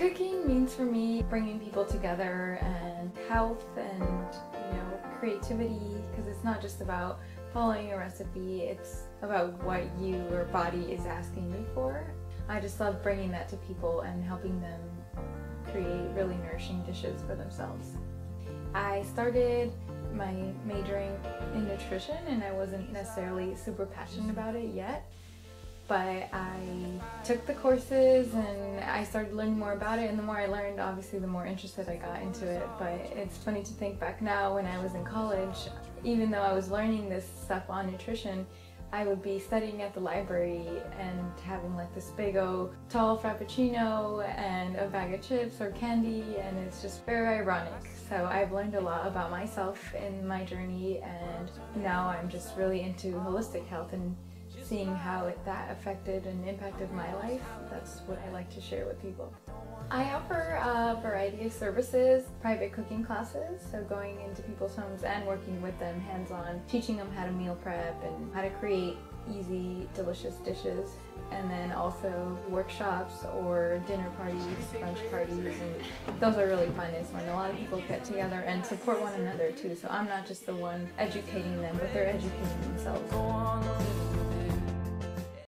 Cooking means for me bringing people together and health and, creativity, because it's not just about following a recipe, it's about what your body is asking you for. I just love bringing that to people and helping them create really nourishing dishes for themselves. I started my majoring in nutrition and I wasn't necessarily super passionate about it yet, but I took the courses and I started learning more about it, and the more I learned, obviously the more interested I got into it. But it's funny to think back now, when I was in college, even though I was learning this stuff on nutrition, I would be studying at the library and having like this big old tall frappuccino and a bag of chips or candy, and it's just very ironic. So I've learned a lot about myself in my journey, and now I'm just really into holistic health and seeing how that affected and impacted my life. That's what I like to share with people. I offer a variety of services, private cooking classes, so going into people's homes and working with them hands-on, teaching them how to meal prep and how to create easy, delicious dishes, and then also workshops or dinner parties, brunch parties, and those are really fun. It's when a lot of people get together and support one another too, so I'm not just the one educating them, but they're educating themselves.